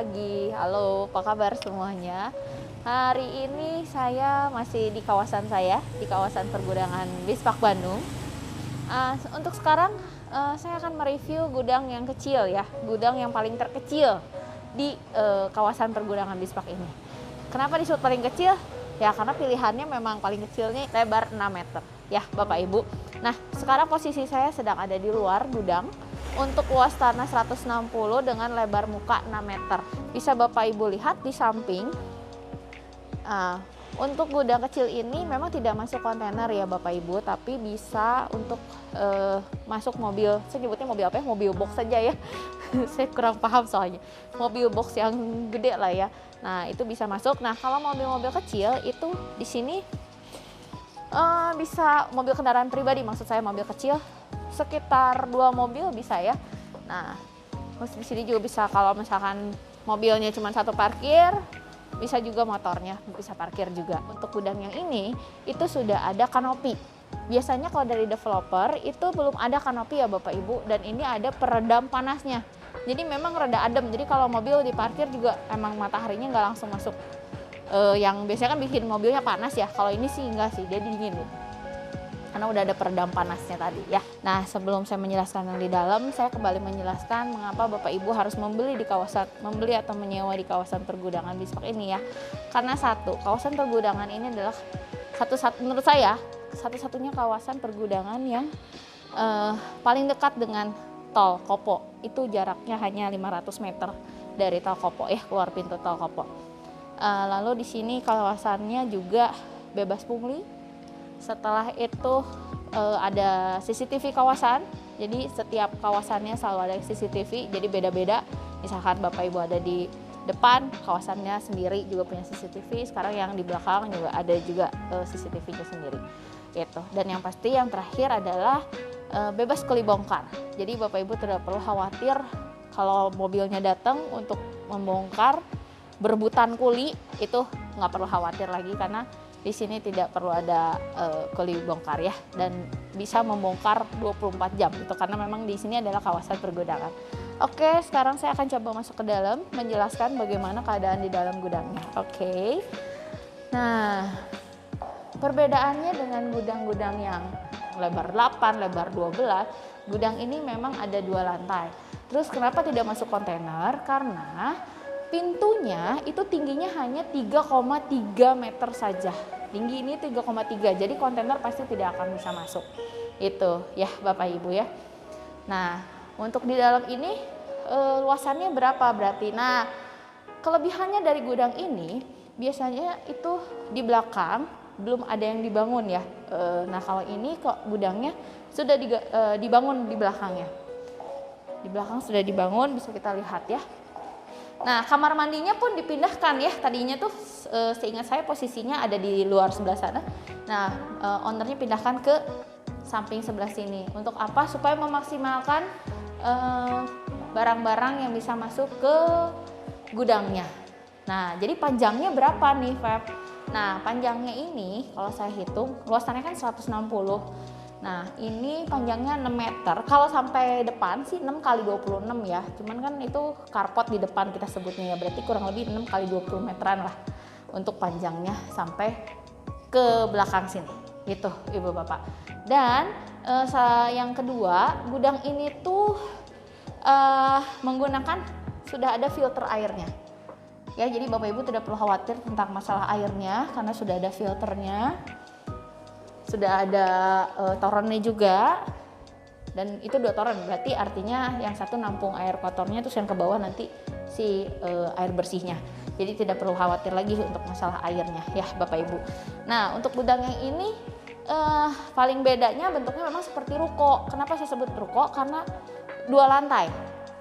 pagi. Halo, apa kabar semuanya? Hari ini saya masih di kawasan saya, di kawasan pergudangan Bispak Bandung. Untuk sekarang saya akan mereview gudang yang kecil ya, gudang yang paling terkecil di kawasan pergudangan Bispak ini. Kenapa disebut paling kecil? Ya karena pilihannya memang paling kecilnya lebar 6 meter ya Bapak Ibu. Nah sekarang posisi saya sedang ada di luar gudang untuk luas tanah 160 dengan lebar muka 6 meter. Bisa Bapak Ibu lihat di samping. Untuk gudang kecil ini memang tidak masuk kontainer ya Bapak Ibu, tapi bisa untuk masuk mobil. Saya nyebutnya mobil apa ya? Mobil box saja ya. Saya kurang paham soalnya. Mobil box yang gede lah ya. Nah itu bisa masuk. Nah kalau mobil-mobil kecil itu di sini bisa mobil kendaraan pribadi, maksud saya mobil kecil sekitar 2 mobil bisa ya. Nah di sini juga bisa kalau misalkan mobilnya cuma satu parkir, bisa juga motornya bisa parkir juga. Untuk gudang yang ini itu sudah ada kanopi. Biasanya kalau dari developer itu belum ada kanopi ya Bapak Ibu, dan ini ada peredam panasnya. Jadi memang rada adem. Jadi kalau mobil diparkir juga emang mataharinya nggak langsung masuk. Yang biasanya kan bikin mobilnya panas ya. Kalau ini sih enggak sih, dia dingin gitu. Karena udah ada peredam panasnya tadi ya. Nah sebelum saya menjelaskan yang di dalam, saya kembali menjelaskan mengapa Bapak Ibu harus membeli atau menyewa di kawasan pergudangan Bispak ini ya. Karena satu, kawasan pergudangan ini adalah menurut saya satu-satunya kawasan pergudangan yang paling dekat dengan tol Kopo. Itu jaraknya hanya 500 meter dari tol Kopo ya, keluar pintu tol Kopo. Lalu di sini kawasannya juga bebas pungli. Setelah itu ada CCTV kawasan, jadi setiap kawasannya selalu ada CCTV, jadi beda-beda. Misalkan Bapak Ibu ada di depan, kawasannya sendiri juga punya CCTV. Sekarang yang di belakang juga ada juga CCTV-nya sendiri. Gitu. Dan yang pasti yang terakhir adalah bebas kuli bongkar. Jadi Bapak Ibu tidak perlu khawatir kalau mobilnya datang untuk membongkar berebutan kuli, itu nggak perlu khawatir lagi karena di sini tidak perlu ada kuli bongkar ya, dan bisa membongkar 24 jam itu karena memang di sini adalah kawasan pergudangan. Oke, sekarang saya akan coba masuk ke dalam menjelaskan bagaimana keadaan di dalam gudangnya. Oke. Nah, perbedaannya dengan gudang-gudang yang lebar 8, lebar 12, gudang ini memang ada 2 lantai. Terus kenapa tidak masuk kontainer? Karena pintunya itu tingginya hanya 3,3 meter saja. Tinggi ini 3,3, jadi kontainer pasti tidak akan bisa masuk. Itu ya Bapak Ibu ya. Nah, untuk di dalam ini luasannya berapa berarti? Nah, kelebihannya dari gudang ini biasanya itu di belakang belum ada yang dibangun ya. Nah, kalau ini kok gudangnya sudah dibangun di belakangnya. Di belakang sudah dibangun, bisa kita lihat ya. Nah kamar mandinya pun dipindahkan ya, tadinya tuh seingat saya posisinya ada di luar sebelah sana. Nah ownernya pindahkan ke samping sebelah sini. Untuk apa? Supaya memaksimalkan barang-barang yang bisa masuk ke gudangnya. Nah jadi panjangnya berapa nih Feb? Nah panjangnya ini kalau saya hitung, luas tanahnya kan 160. Nah ini panjangnya 6 meter, kalau sampai depan sih 6 kali 26 ya, cuman kan itu carport di depan kita sebutnya ya, berarti kurang lebih 6 kali 20 meteran lah untuk panjangnya sampai ke belakang sini gitu Ibu Bapak. Dan yang kedua, gudang ini tuh menggunakan sudah ada filter airnya ya, jadi Bapak Ibu tidak perlu khawatir tentang masalah airnya karena sudah ada filternya. Sudah ada torennya juga, dan itu 2 toren, berarti artinya yang satu nampung air kotornya, terus yang ke bawah nanti si air bersihnya. Jadi tidak perlu khawatir lagi untuk masalah airnya ya Bapak Ibu. Nah untuk gudang yang ini paling bedanya bentuknya memang seperti ruko. Kenapa saya sebut ruko? Karena 2 lantai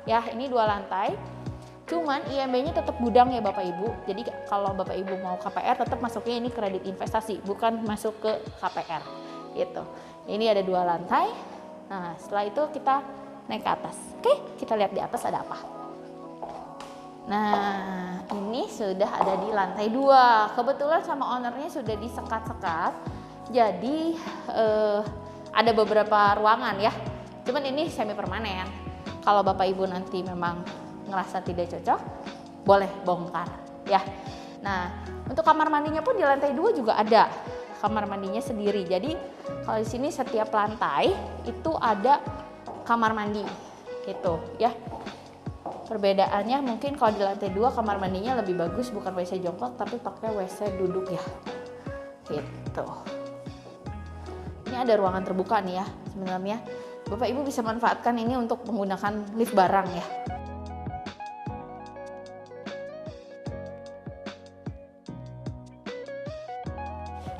ya, ini 2 lantai. Cuman IMB-nya tetap gudang ya Bapak Ibu. Jadi kalau Bapak Ibu mau KPR tetap masuknya ini kredit investasi, bukan masuk ke KPR gitu. Ini ada 2 lantai. Nah setelah itu kita naik ke atas. Oke, kita lihat di atas ada apa. Nah ini sudah ada di lantai 2. Kebetulan sama ownernya sudah disekat-sekat. Jadi ada beberapa ruangan ya. Cuman ini semi permanen. Kalau Bapak Ibu nanti memang ngerasa tidak cocok, boleh bongkar ya. Nah, untuk kamar mandinya pun di lantai 2 juga ada kamar mandinya sendiri. Jadi kalau di sini setiap lantai itu ada kamar mandi gitu ya. Perbedaannya mungkin kalau di lantai 2 kamar mandinya lebih bagus, bukan WC jongkok tapi pakai WC duduk ya. Gitu. Ini ada ruangan terbuka nih ya. Sebenarnya Bapak Ibu bisa manfaatkan ini untuk menggunakan lift barang ya.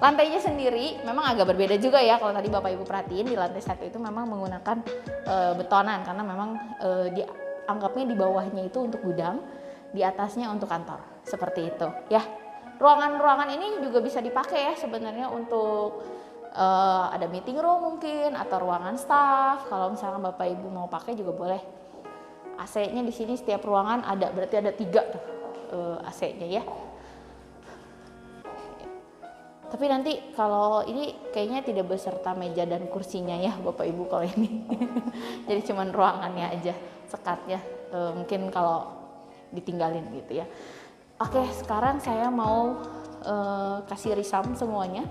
Lantainya sendiri memang agak berbeda juga ya. Kalau tadi Bapak Ibu perhatiin di lantai 1 itu memang menggunakan betonan karena memang dianggapnya di bawahnya itu untuk gudang, di atasnya untuk kantor. Seperti itu ya. Ruangan-ruangan ini juga bisa dipakai ya sebenarnya untuk ada meeting room mungkin atau ruangan staff. Kalau misalnya Bapak Ibu mau pakai juga boleh. AC-nya di sini setiap ruangan ada, berarti ada 3 tuh AC-nya ya. Tapi nanti kalau ini kayaknya tidak beserta meja dan kursinya ya Bapak Ibu kalau ini. Jadi cuman ruangannya aja, sekatnya. Mungkin kalau ditinggalin gitu ya. Oke, sekarang saya mau kasih risam semuanya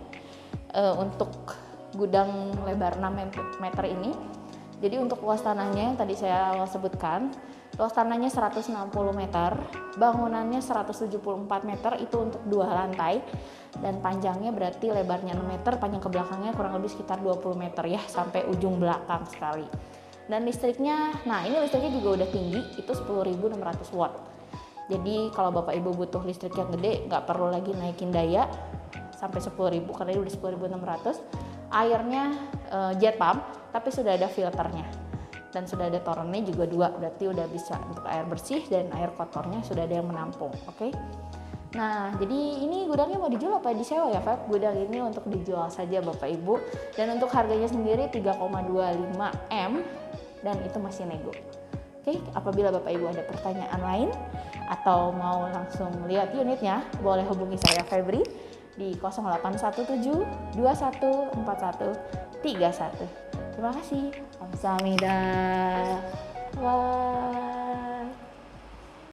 untuk gudang lebar 6 meter ini. Jadi untuk luas tanahnya yang tadi saya sebutkan, luas tanahnya 160 meter, bangunannya 174 meter, itu untuk 2 lantai, dan panjangnya berarti lebarnya 6 meter, panjang ke belakangnya kurang lebih sekitar 20 meter ya, sampai ujung belakang sekali. Dan listriknya, nah ini listriknya juga udah tinggi, itu 10.600 watt. Jadi kalau Bapak Ibu butuh listrik yang gede, nggak perlu lagi naikin daya sampai 10.000 karena ini udah 10.600. Airnya jet pump, tapi sudah ada filternya. Dan sudah ada torennya juga 2, berarti udah bisa untuk air bersih dan air kotornya sudah ada yang menampung. Oke. Nah, jadi ini gudangnya mau dijual apa disewa ya, Pak? Gudang ini untuk dijual saja Bapak Ibu. Dan untuk harganya sendiri 3,25 M dan itu masih nego. Oke, apabila Bapak Ibu ada pertanyaan lain atau mau langsung lihat unitnya, boleh hubungi saya Febri di 0817 2141 31. Terima kasih. Kamsahamnida. Wah.